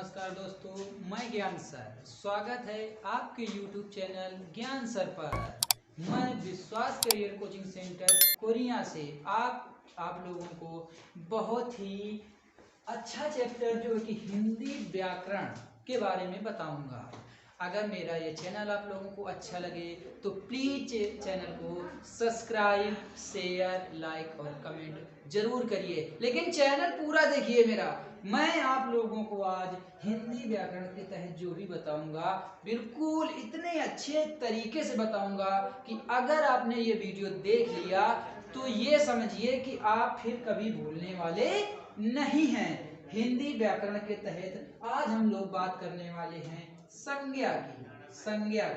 नमस्कार दोस्तों, मैं ज्ञान सर। स्वागत है आपके YouTube चैनल ज्ञान सर पर। मैं विश्वास करियर कोचिंग सेंटर कोरिया से आप लोगों को बहुत ही अच्छा चैप्टर जो कि हिंदी व्याकरण के बारे में बताऊंगा। अगर मेरा ये चैनल आप लोगों को अच्छा लगे तो प्लीज चैनल को सब्सक्राइब, शेयर, लाइक और कमेंट जरूर करिए, लेकिन चैनल पूरा देखिए मेरा। मैं आप लोगों को आज हिंदी व्याकरण के तहत जो भी बताऊंगा बिल्कुल इतने अच्छे तरीके से बताऊंगा कि अगर आपने ये वीडियो देख लिया तो ये समझिए कि आप फिर कभी भूलने वाले नहीं हैं। हिंदी व्याकरण के तहत आज हम लोग बात करने वाले हैं संज्ञा की। संज्ञा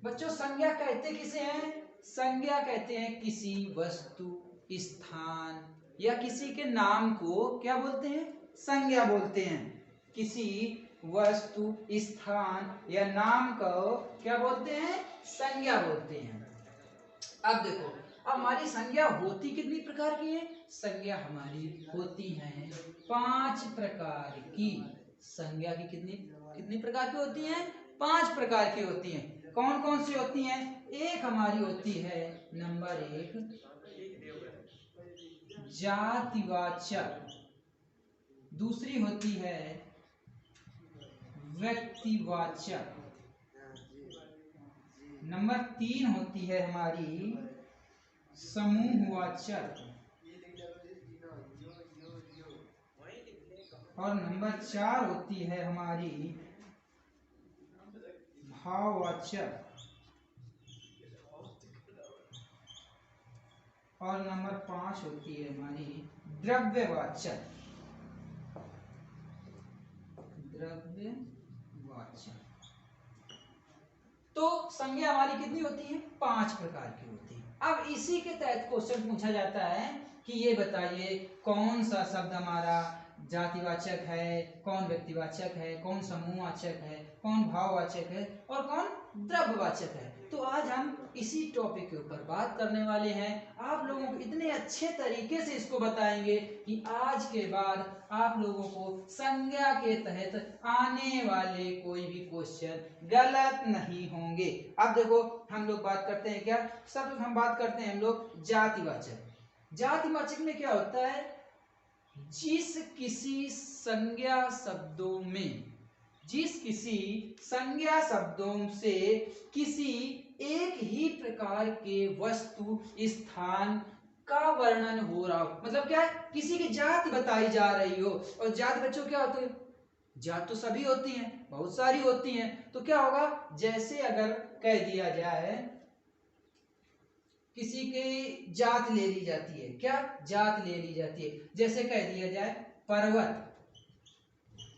बच्चों, संज्ञा कहते किसे हैं? संज्ञा कहते हैं किसी वस्तु, स्थान या किसी के नाम को क्या बोलते हैं? संज्ञा बोलते हैं। किसी वस्तु, स्थान या नाम को क्या बोलते हैं? संज्ञा बोलते हैं। अब देखो, अब हमारी संज्ञा होती कितनी प्रकार की है? संज्ञा हमारी होती है 5 प्रकार की। संज्ञा की कितनी कितनी प्रकार की होती हैं? 5 प्रकार की होती हैं। कौन कौन सी होती हैं? एक हमारी होती है नंबर 1 जातिवाचक, दूसरी होती है व्यक्तिवाचक, नंबर 3 होती है हमारी समूहवाचक और नंबर 4 होती है हमारी भाववाचक और नंबर 5 होती है हमारी द्रव्यवाचक। तो संज्ञा हमारी कितनी होती है? 5 प्रकार की होती है। अब इसी के तहत क्वेश्चन पूछा जाता है कि ये बताइए कौन सा शब्द हमारा जातिवाचक है, कौन व्यक्तिवाचक है, कौन समूहवाचक है, कौन भाववाचक है और कौन द्रव्यवाचक है। तो आज हम इसी टॉपिक के ऊपर बात करने वाले हैं। आप लोगों को इतने अच्छे तरीके से इसको बताएंगे कि आज के बाद आप लोगों को संज्ञा के तहत आने वाले कोई भी क्वेश्चन गलत नहीं होंगे। अब देखो, हम लोग बात करते हैं क्या? सब हम बात करते हैं हम लोग जातिवाचक। जातिवाचक में क्या होता है? जिस किसी संज्ञा शब्दों से किसी एक ही प्रकार के वस्तु, स्थान का वर्णन हो रहा हो। मतलब क्या है? किसी की जाति बताई जा रही हो। और जाति बच्चों क्या होती है? जात तो सभी होती हैं, बहुत सारी होती हैं। तो क्या होगा? जैसे अगर कह दिया जाए किसी की जात ले ली जाती है। क्या जात ले ली जाती है? जैसे कह दिया जाए पर्वत,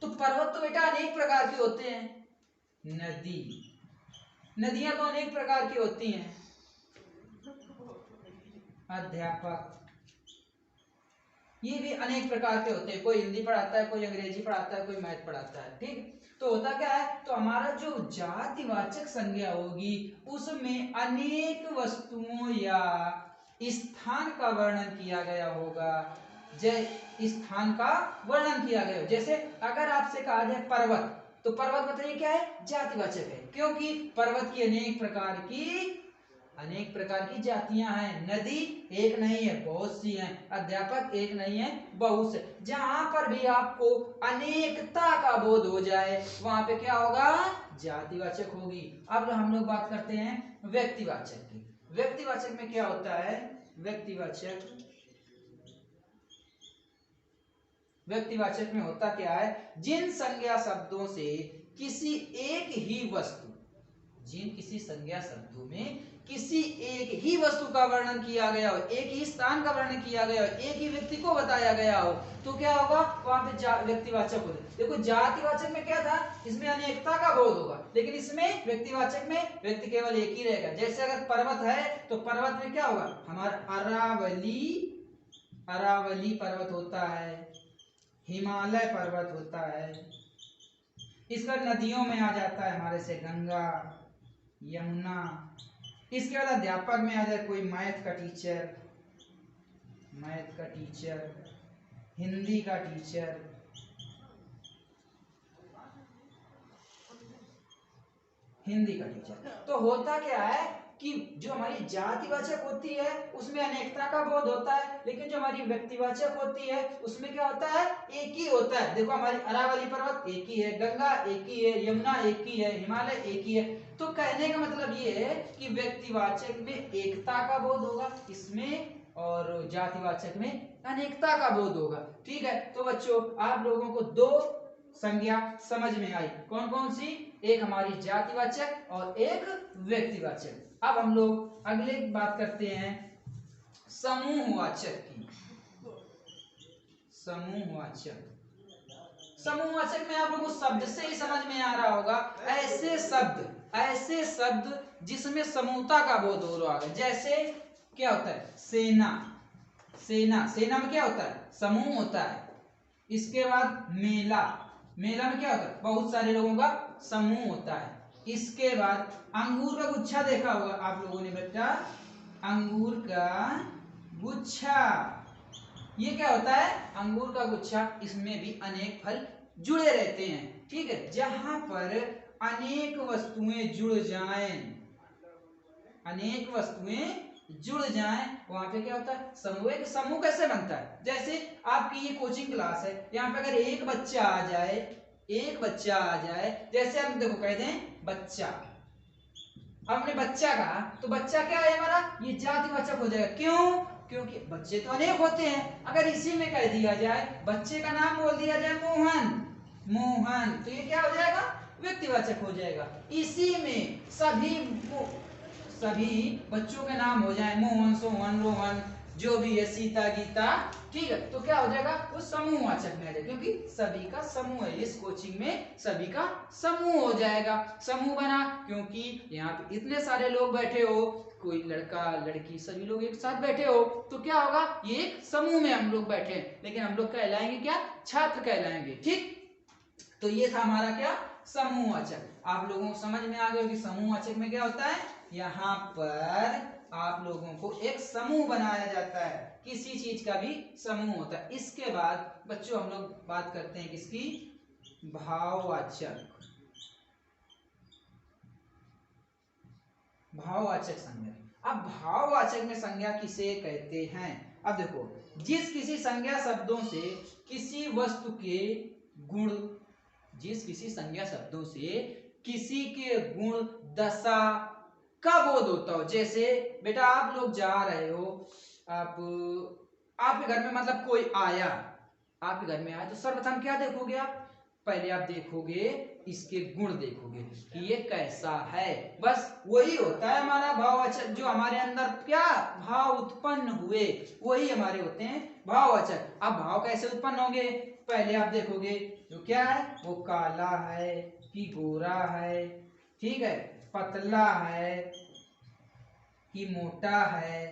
तो पर्वत तो बेटा अनेक प्रकार के होते हैं। नदियां तो अनेक प्रकार की होती हैं। अध्यापक, ये भी अनेक प्रकार के होते हैं। कोई हिंदी पढ़ाता है, कोई अंग्रेजी पढ़ाता है, कोई मैथ पढ़ाता है। ठीक, तो होता क्या है? तो हमारा जो जातिवाचक संज्ञा होगी उसमें अनेक वस्तुओं या स्थान का वर्णन किया गया होगा। स्थान का वर्णन किया गया हो। जैसे अगर आपसे कहा जाए पर्वत, तो पर्वत बताइए क्या है? जातिवाचक है, क्योंकि पर्वत की अनेक प्रकार की जातियां हैं। नदी एक नहीं है, बहुत सी हैं। अध्यापक एक नहीं है, बहुत से। जहां पर भी आपको अनेकता का बोध हो जाए वहां पे क्या होगा? जातिवाचक होगी। अब हम लोग बात करते हैं व्यक्तिवाचक की। व्यक्तिवाचक में क्या होता है? व्यक्तिवाचक में होता क्या है? जिन संज्ञा शब्दों से किसी एक ही वस्तु, किसी संज्ञा शब्दों में किसी एक ही वस्तु का वर्णन किया गया हो, एक ही स्थान का वर्णन किया गया हो, एक ही व्यक्ति को बताया गया हो, तो क्या होगा? वहां पे व्यक्तिवाचक होगा। देखो, जातिवाचक में क्या था? इसमें अनेकता का बोध होगा, लेकिन इसमें व्यक्तिवाचक में व्यक्ति केवल एक ही रहेगा। जैसे अगर पर्वत है तो पर्वत में क्या होगा? हमारा अरावली पर्वत होता है, हिमालय पर्वत होता है। इसका नदियों में आ जाता है हमारे से गंगा, यमुना। इसके बाद अध्यापक में आ जाए कोई मैथ का टीचर, हिंदी का टीचर, हिंदी का टीचर। तो होता क्या है कि जो हमारी जातिवाचक होती है उसमें अनेकता का बोध होता है, लेकिन जो हमारी व्यक्तिवाचक होती है उसमें क्या होता है, एक ही होता है। देखो हमारी अरावली पर्वत एक ही है, गंगा एक ही है, यमुना एक ही है, हिमालय एक ही है। तो कहने का मतलब ये है कि व्यक्तिवाचक में एकता का बोध होगा इसमें, और जातिवाचक में अनेकता का बोध होगा। ठीक है, तो बच्चों आप लोगों को दो संज्ञा समझ में आई, कौन कौन सी, एक हमारी जातिवाचक और एक व्यक्तिवाचक। अब हम लोग अगले बात करते हैं समूहवाचक की। समूहवाचक, समूहवाचक में आप लोगों को शब्द से ही समझ में आ रहा होगा, ऐसे शब्द जिसमें समूहता का बोध हो रहा है। जैसे क्या होता है, सेना, सेना में क्या होता है, समूह होता है। इसके बाद मेला, मेला में क्या होता है, बहुत सारे लोगों का समूह होता है। इसके बाद अंगूर का गुच्छा देखा होगा आप लोगों ने बेटा, अंगूर का गुच्छा, ये क्या होता है, अंगूर का गुच्छा, इसमें भी अनेक फल जुड़े रहते हैं। ठीक है, जहां पर अनेक वस्तुएं जुड़ जाएं, अनेक वस्तुएं जुड़ जाएं, वहां पे क्या होता है, समूह। एक समूह कैसे बनता है, जैसे आपकी ये कोचिंग क्लास है, यहाँ पे अगर एक बच्चा आ जाए, जैसे हम देखो कह दें बच्चा, हमने बच्चा कहा तो बच्चा क्या है हमारा, ये जातिवाचक हो जाएगा। क्यों, क्योंकि बच्चे तो अनेक होते हैं। अगर इसी में कह दिया जाए, बच्चे का नाम बोल दिया जाए मोहन, तो ये क्या हो जाएगा, व्यक्तिवाचक हो जाएगा। इसी में सभी बच्चों के नाम हो जाए, मोहन, सोहन, रोहन, जो भी है, सीता, गीता, ठीक है, तो क्या हो जाएगा, वो समूहवाचक में आ जाएगा, क्योंकि सभी का समूह है। इस कोचिंग में सभी का समूह हो जाएगा। समूह बना क्योंकि यहाँ पे इतने सारे लोग बैठे हो, कोई लड़का लड़की सभी लोग एक साथ बैठे हो, तो क्या होगा, ये एक समूह में हम लोग बैठे हैं, लेकिन हम लोग कहलाएंगे क्या, छात्र कहलाएंगे। ठीक, तो ये था हमारा क्या, समूहवाचक। आप लोगों को समझ में आ गया कि समूहवाचक में क्या होता है, यहाँ पर आप लोगों को एक समूह बनाया जाता है, किसी चीज का भी समूह होता है। इसके बाद बच्चों हम लोग बात करते हैं किसकी, भाववाचक, भाववाचक संज्ञा। अब भाववाचक में संज्ञा किसे कहते हैं, अब देखो, जिस किसी संज्ञा शब्दों से किसी वस्तु के गुण, जिस किसी संज्ञा शब्दों से किसी के गुण, दशा का बोध होता हो। जैसे बेटा आप लोग जा रहे हो, आपके घर में मतलब कोई आया, आपके घर में आया, तो सर्वप्रथम क्या देखोगे आप, पहले आप देखोगे इसके गुण देखोगे कि ये कैसा है। बस वही होता है हमारा भाववाचक, जो हमारे अंदर क्या भाव उत्पन्न हुए वही हमारे होते हैं भाववाचक। अब भाव कैसे उत्पन्न होंगे, पहले आप देखोगे जो क्या है, वो काला है कि गोरा है, ठीक है, पतला है कि मोटा है,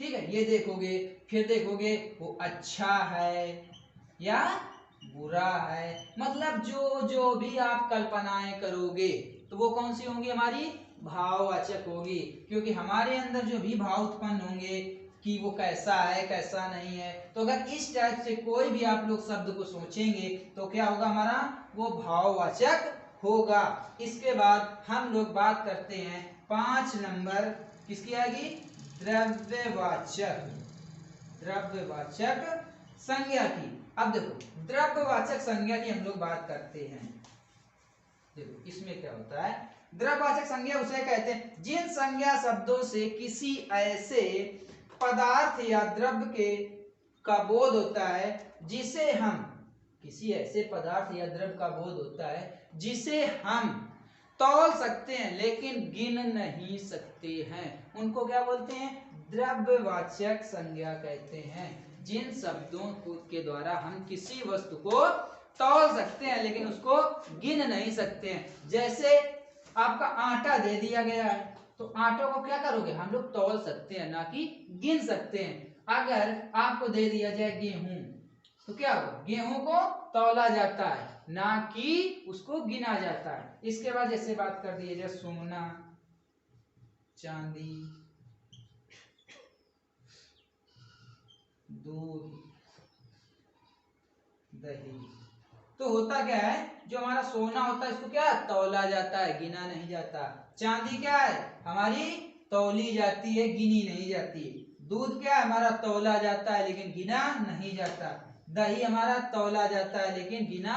ठीक है, ये देखोगे। फिर देखोगे वो अच्छा है या बुरा है। मतलब जो जो भी आप कल्पनाएं करोगे तो वो कौन सी होंगी, हमारी भाववाचक होगी, क्योंकि हमारे अंदर जो भी भाव उत्पन्न होंगे कि वो कैसा है कैसा नहीं है, तो अगर इस टाइप से कोई भी आप लोग शब्द को सोचेंगे तो क्या होगा, हमारा वो भाववाचक होगा। इसके बाद हम लोग बात करते हैं 5 नंबर किसकी आएगी, द्रव्यवाचक, द्रव्यवाचक संज्ञा की। अब देखो द्रव्यवाचक संज्ञा की हम लोग बात करते हैं। देखो इसमें क्या होता है, द्रव्यवाचक संज्ञा उसे कहते हैं जिन संज्ञा शब्दों से किसी ऐसे पदार्थ या द्रव्य के का बोध होता है जिसे हम, किसी ऐसे पदार्थ या द्रव्य का बोध होता है जिसे हम तौल सकते हैं लेकिन गिन नहीं सकते हैं, उनको क्या बोलते हैं, द्रव्यवाचक संज्ञा कहते हैं। जिन शब्दों के द्वारा हम किसी वस्तु को तौल सकते हैं लेकिन उसको गिन नहीं सकते हैं। जैसे आपका आटा दे दिया गया है तो आटों को क्या करोगे, हम लोग तौल सकते हैं ना कि गिन सकते हैं। अगर आपको दे दिया जाए गेहूं तो क्या होगा, गेहूं को तौला जाता है ना कि उसको गिना जाता है। इसके बाद जैसे बात कर दी जाए सोना, चांदी, दूध, दही, तो होता क्या है, जो हमारा सोना होता है इसको क्या तौला जाता है, गिना नहीं जाता। चांदी क्या है हमारी, तौली जाती है, गिनी नहीं जाती। दूध क्या है हमारा, तौला जाता है लेकिन गिना नहीं जाता। दही हमारा तौला जाता है लेकिन गिना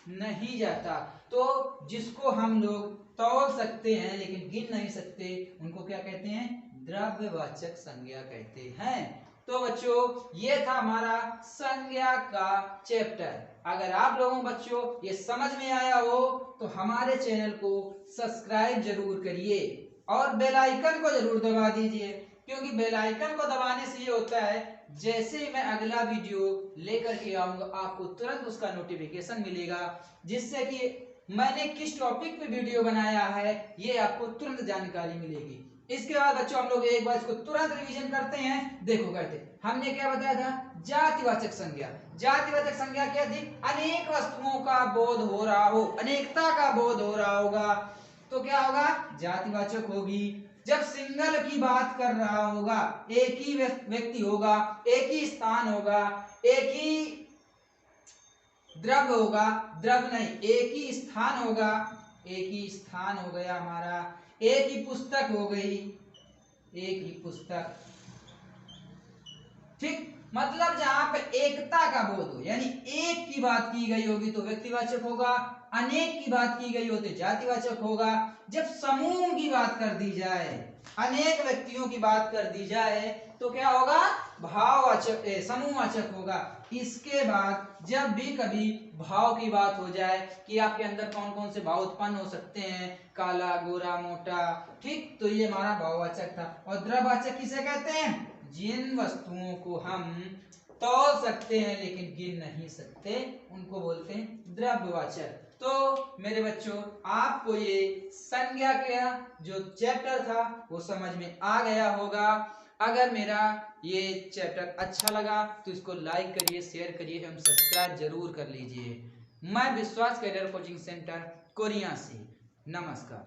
नहीं जाता। तो जिसको हम लोग तौल सकते हैं लेकिन गिन नहीं सकते, उनको क्या कहते हैं, द्रव्यवाचक संज्ञा कहते हैं। तो बच्चों ये था हमारा संज्ञा का चैप्टर। अगर आप लोगों बच्चों ये समझ में आया हो तो हमारे चैनल को सब्सक्राइब जरूर करिए और बेल आइकन को जरूर दबा दीजिए, क्योंकि बेल आइकन को दबाने से ये होता है जैसे ही मैं अगला वीडियो लेकर के आऊंगा आपको तुरंत उसका नोटिफिकेशन मिलेगा, जिससे कि मैंने किस टॉपिक पे वीडियो बनाया है ये आपको तुरंत जानकारी मिलेगी। इसके बाद बच्चों हम लोग एक बार इसको तुरंत रिवीजन करते हैं। देखो करते हमने क्या बताया था, जातिवाचक संज्ञा। जातिवाचक संज्ञा क्या थी, अनेक वस्तुओं का बोध हो रहा हो, अनेकता का बोध हो रहा होगा तो क्या होगा, जातिवाचक होगी। जब सिंगल की बात कर रहा होगा, एक ही व्यक्ति होगा, एक ही स्थान होगा, एक ही द्रव्य होगा, द्रव्य नहीं एक ही स्थान होगा, एक ही स्थान हो गया हमारा, एक ही पुस्तक हो गई, एक ही पुस्तक, ठीक। मतलब जहां पे एकता का बोध हो, यानी एक की बात की गई होगी तो व्यक्तिवाचक होगा, अनेक की बात की गई हो तो जातिवाचक होगा। जब समूह की बात कर दी जाए, अनेक व्यक्तियों की बात कर दी जाए तो क्या होगा, भाववाचक समूहवाचक होगा। इसके बाद जब भी कभी भाव की बात हो जाए कि आपके अंदर कौन कौन से भाव उत्पन्न हो सकते हैं, काला गोरा मोटा, ठीक, तो ये हमारा भाववाचक था। और द्रव्यवाचक किसे कहते हैं, जिन वस्तुओं को हम तौल सकते हैं लेकिन गिन नहीं सकते उनको बोलते हैं द्रव्यवाचक। तो मेरे बच्चों आपको ये संज्ञा का जो चैप्टर था वो समझ में आ गया होगा। अगर मेरा ये चैप्टर अच्छा लगा तो इसको लाइक करिए, शेयर करिए एवं सब्सक्राइब जरूर कर लीजिए। मैं विश्वास करियर कोचिंग सेंटर कोरिया से, नमस्कार।